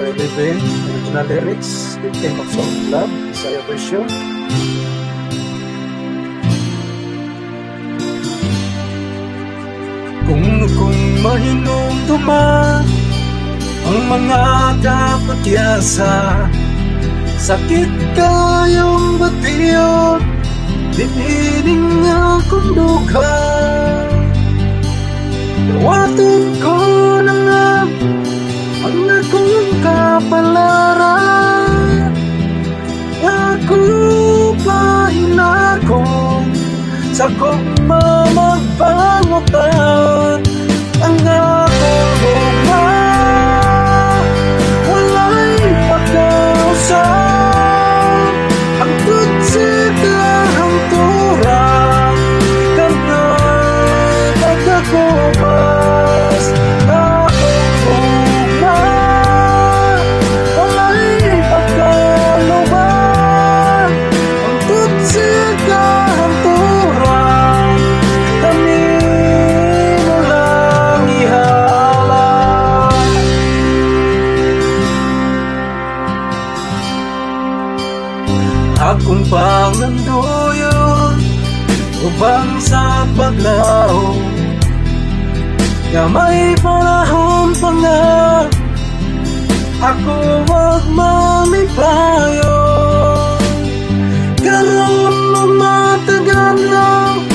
number 11, original lyrics, Victim of Soul Love, Isaiah version. Kung mahinumduma ang mga kapagyasa, sakit kayong batiyo, dinining akong dugha. Tawatid ko na nga ang akong kapalaran, ako pa hinakong sa kong mamagbangutan. Ang akong huma, wala'y pagkausap, ang tutsik ang turang kana pagkakumas. Akong huma, wala'y pagkaluban, ang tutsik ang turang kami mo lang ihala. Akong pangandoyon ubang sa paglaho, nga may panahon pa nga ako wag mamipayo. Karon mo matagal lang,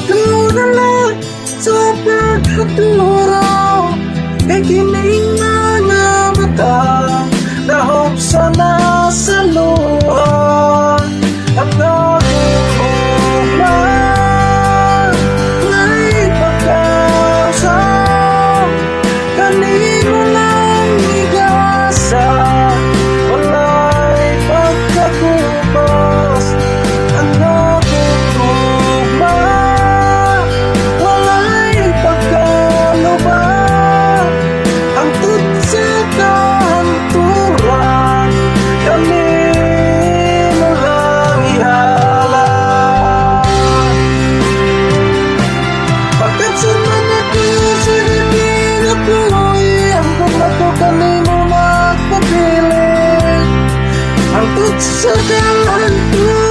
ikaw na lang sa pagkaturo. May kining mga mata, nahop sana sa luha. Ang akong huma, may pagkausap, kanino lang igasa, wala'y pagkakupas. Ang akong huma, wala'y pagkaluban, ang tutsik ang turang kami mo lang ihala. Bakit sa manati sa hibig ako'y ang bumato kanimo magpapilit, ang tutsik ang turang